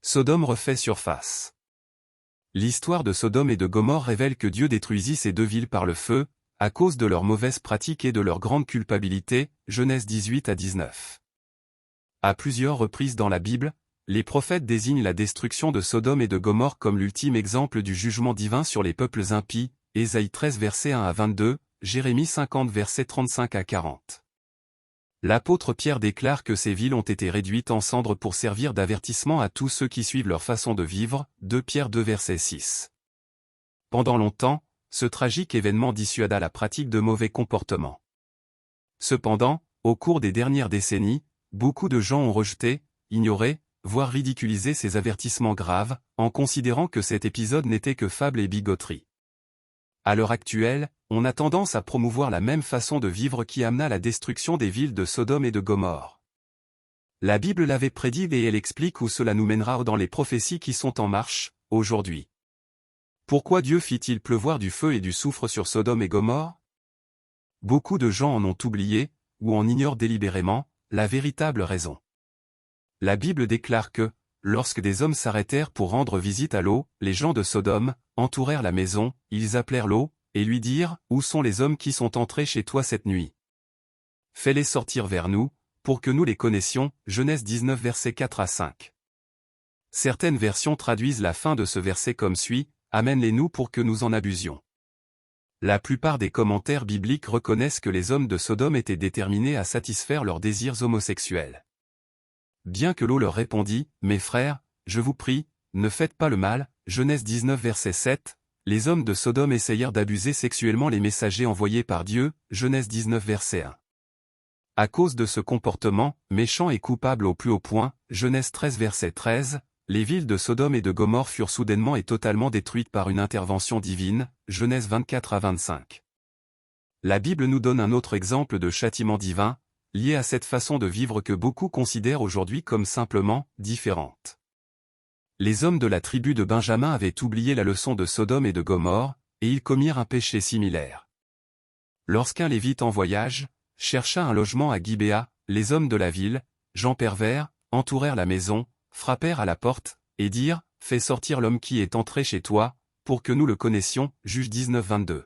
Sodome refait surface. L'histoire de Sodome et de Gomorrhe révèle que Dieu détruisit ces deux villes par le feu, à cause de leurs mauvaises pratiques et de leur grande culpabilité, Genèse 18 à 19. À plusieurs reprises dans la Bible, les prophètes désignent la destruction de Sodome et de Gomorrhe comme l'ultime exemple du jugement divin sur les peuples impies, Ésaïe 13 versets 1 à 22, Jérémie 50 versets 35 à 40. L'apôtre Pierre déclare que ces villes ont été réduites en cendres pour servir d'avertissement à tous ceux qui suivent leur façon de vivre, 2 Pierre 2 verset 6. Pendant longtemps, ce tragique événement dissuada la pratique de mauvais comportements. Cependant, au cours des dernières décennies, beaucoup de gens ont rejeté, ignoré, voire ridiculisé ces avertissements graves, en considérant que cet épisode n'était que fable et bigoterie. À l'heure actuelle, on a tendance à promouvoir la même façon de vivre qui amena la destruction des villes de Sodome et de Gomorrhe. La Bible l'avait prédit et elle explique où cela nous mènera dans les prophéties qui sont en marche, aujourd'hui. Pourquoi Dieu fit-il pleuvoir du feu et du soufre sur Sodome et Gomorrhe? Beaucoup de gens en ont oublié, ou en ignorent délibérément, la véritable raison. La Bible déclare que, lorsque des hommes s'arrêtèrent pour rendre visite à Lot, les gens de Sodome entourèrent la maison, ils appelèrent Lot, et lui dirent, « Où sont les hommes qui sont entrés chez toi cette nuit? Fais-les sortir vers nous, pour que nous les connaissions. » Genèse 19 versets 4 à 5. Certaines versions traduisent la fin de ce verset comme suit, « Amène-les-nous pour que nous en abusions. » La plupart des commentaires bibliques reconnaissent que les hommes de Sodome étaient déterminés à satisfaire leurs désirs homosexuels. Bien que Lot leur répondit, « Mes frères, je vous prie, ne faites pas le mal. » Genèse 19 verset 7, les hommes de Sodome essayèrent d'abuser sexuellement les messagers envoyés par Dieu, Genèse 19 verset 1. À cause de ce comportement, méchant et coupable au plus haut point, Genèse 13 verset 13, les villes de Sodome et de Gomorrhe furent soudainement et totalement détruites par une intervention divine, Genèse 24 à 25. La Bible nous donne un autre exemple de châtiment divin, lié à cette façon de vivre que beaucoup considèrent aujourd'hui comme simplement différente. Les hommes de la tribu de Benjamin avaient oublié la leçon de Sodome et de Gomorrhe, et ils commirent un péché similaire. Lorsqu'un Lévite en voyage chercha un logement à Gibéa, les hommes de la ville, gens pervers, entourèrent la maison, frappèrent à la porte, et dirent, « Fais sortir l'homme qui est entré chez toi, pour que nous le connaissions. » Juge 19-22.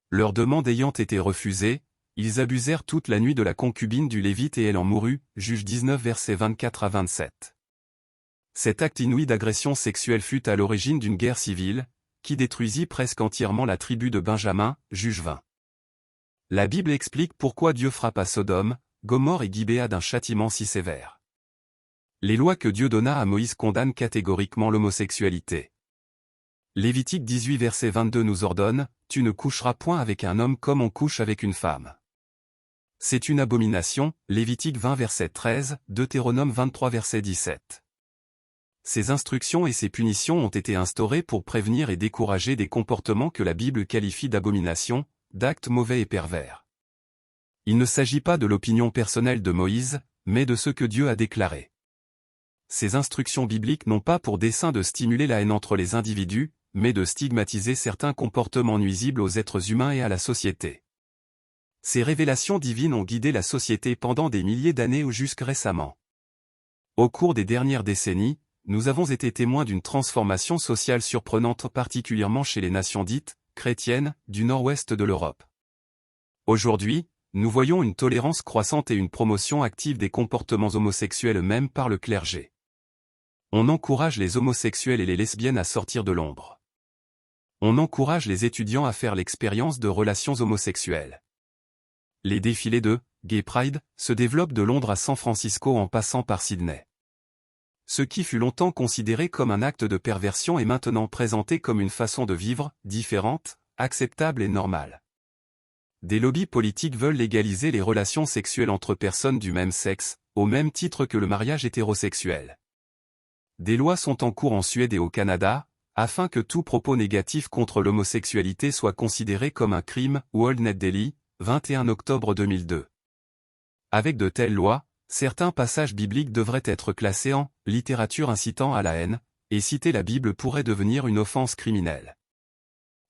Leur demande ayant été refusée, ils abusèrent toute la nuit de la concubine du Lévite et elle en mourut. Juge 19 versets 24 à 27. Cet acte inouï d'agression sexuelle fut à l'origine d'une guerre civile, qui détruisit presque entièrement la tribu de Benjamin, Juge 20. La Bible explique pourquoi Dieu frappa Sodome, Gomorrhe et Gibéa d'un châtiment si sévère. Les lois que Dieu donna à Moïse condamnent catégoriquement l'homosexualité. Lévitique 18 verset 22 nous ordonne, « Tu ne coucheras point avec un homme comme on couche avec une femme. » C'est une abomination, Lévitique 20 verset 13, Deutéronome 23 verset 17. Ces instructions et ces punitions ont été instaurées pour prévenir et décourager des comportements que la Bible qualifie d'abomination, d'actes mauvais et pervers. Il ne s'agit pas de l'opinion personnelle de Moïse, mais de ce que Dieu a déclaré. Ces instructions bibliques n'ont pas pour dessein de stimuler la haine entre les individus, mais de stigmatiser certains comportements nuisibles aux êtres humains et à la société. Ces révélations divines ont guidé la société pendant des milliers d'années ou jusque récemment. Au cours des dernières décennies, nous avons été témoins d'une transformation sociale surprenante particulièrement chez les nations dites chrétiennes du nord-ouest de l'Europe. Aujourd'hui, nous voyons une tolérance croissante et une promotion active des comportements homosexuels même par le clergé. On encourage les homosexuels et les lesbiennes à sortir de l'ombre. On encourage les étudiants à faire l'expérience de relations homosexuelles. Les défilés de Gay Pride se développent de Londres à San Francisco en passant par Sydney. Ce qui fut longtemps considéré comme un acte de perversion est maintenant présenté comme une façon de vivre, différente, acceptable et normale. Des lobbies politiques veulent légaliser les relations sexuelles entre personnes du même sexe, au même titre que le mariage hétérosexuel. Des lois sont en cours en Suède et au Canada, afin que tout propos négatif contre l'homosexualité soit considéré comme un crime, World Net Daily, 21 octobre 2002. Avec de telles lois, certains passages bibliques devraient être classés en « littérature incitant à la haine », et citer la Bible pourrait devenir une offense criminelle.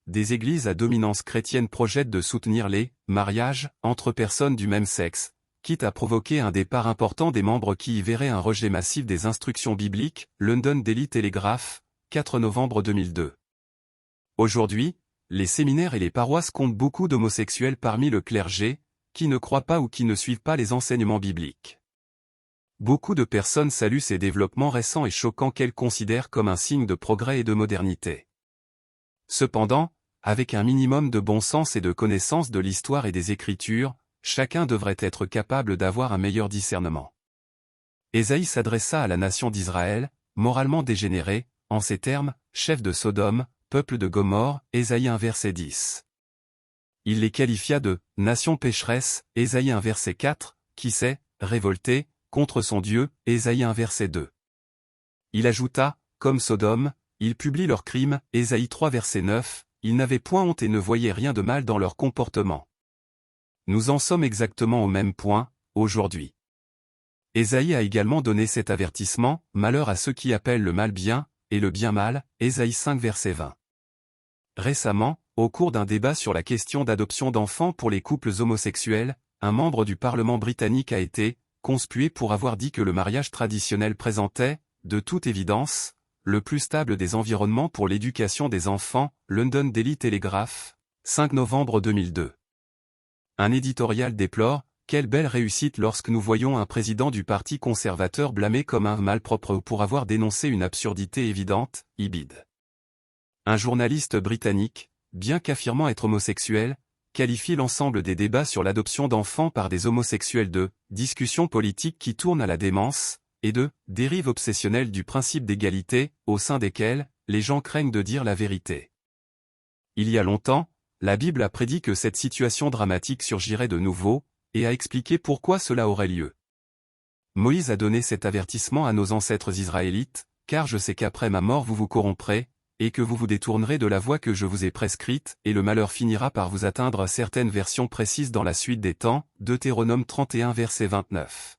Des églises à dominance chrétienne projettent de soutenir les « mariages » entre personnes du même sexe, quitte à provoquer un départ important des membres qui y verraient un rejet massif des instructions bibliques. London Daily Telegraph, 4 novembre 2002. Aujourd'hui, les séminaires et les paroisses comptent beaucoup d'homosexuels parmi le clergé, qui ne croient pas ou qui ne suivent pas les enseignements bibliques. Beaucoup de personnes saluent ces développements récents et choquants qu'elles considèrent comme un signe de progrès et de modernité. Cependant, avec un minimum de bon sens et de connaissance de l'histoire et des Écritures, chacun devrait être capable d'avoir un meilleur discernement. Ésaïe s'adressa à la nation d'Israël, moralement dégénérée, en ces termes, chef de Sodome, peuple de Gomorrhe, Ésaïe 1 verset 10. Il les qualifia de « nation pécheresse », Ésaïe 1 verset 4, qui s'est « révoltée » contre son Dieu, Ésaïe 1 verset 2. Il ajouta, comme Sodome, ils publient leurs crimes, Ésaïe 3 verset 9, ils n'avaient point honte et ne voyaient rien de mal dans leur comportement. Nous en sommes exactement au même point, aujourd'hui. Ésaïe a également donné cet avertissement, malheur à ceux qui appellent le mal bien, et le bien mal, Ésaïe 5 verset 20. Récemment, au cours d'un débat sur la question d'adoption d'enfants pour les couples homosexuels, un membre du Parlement britannique a été conspué pour avoir dit que le mariage traditionnel présentait, de toute évidence, le plus stable des environnements pour l'éducation des enfants. London Daily Telegraph, 5 novembre 2002. Un éditorial déplore « Quelle belle réussite lorsque nous voyons un président du parti conservateur blâmé comme un malpropre pour avoir dénoncé une absurdité évidente, Ibid. » Un journaliste britannique, bien qu'affirmant être homosexuel, qualifie l'ensemble des débats sur l'adoption d'enfants par des homosexuels de « discussions politiques qui tournent à la démence » et de « dérive obsessionnelle du principe d'égalité, au sein desquelles les gens craignent de dire la vérité ». Il y a longtemps, la Bible a prédit que cette situation dramatique surgirait de nouveau, et a expliqué pourquoi cela aurait lieu. Moïse a donné cet avertissement à nos ancêtres israélites, « Car je sais qu'après ma mort vous vous corromprez, et que vous vous détournerez de la voie que je vous ai prescrite, et le malheur finira par vous atteindre. » Certaines versions précisent dans la suite des temps, Deutéronome 31 verset 29.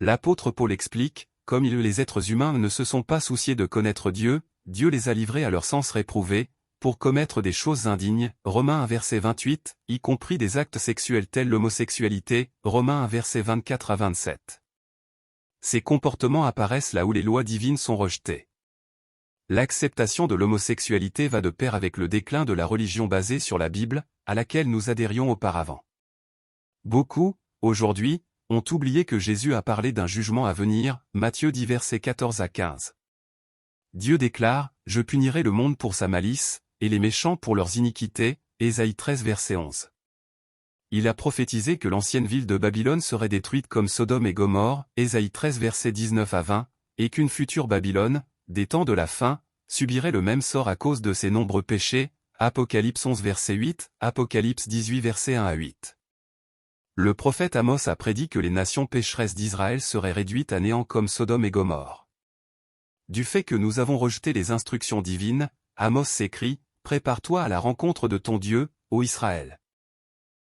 L'apôtre Paul explique, comme les êtres humains ne se sont pas souciés de connaître Dieu, Dieu les a livrés à leur sens réprouvé, pour commettre des choses indignes, Romains 1 verset 28, y compris des actes sexuels tels l'homosexualité, Romains 1 verset 24 à 27. Ces comportements apparaissent là où les lois divines sont rejetées. L'acceptation de l'homosexualité va de pair avec le déclin de la religion basée sur la Bible, à laquelle nous adhérions auparavant. Beaucoup, aujourd'hui, ont oublié que Jésus a parlé d'un jugement à venir, Matthieu 10 versets 14 à 15. Dieu déclare, « Je punirai le monde pour sa malice, et les méchants pour leurs iniquités » Ésaïe 13 verset 11. Il a prophétisé que l'ancienne ville de Babylone serait détruite comme Sodome et Gomorrhe, Ésaïe 13 versets 19 à 20, et qu'une future Babylone, des temps de la fin, subirait le même sort à cause de ses nombreux péchés, Apocalypse 11 verset 8, Apocalypse 18 verset 1 à 8. Le prophète Amos a prédit que les nations pécheresses d'Israël seraient réduites à néant comme Sodome et Gomorrhe. Du fait que nous avons rejeté les instructions divines, Amos s'écrie, « Prépare-toi à la rencontre de ton Dieu, ô Israël. »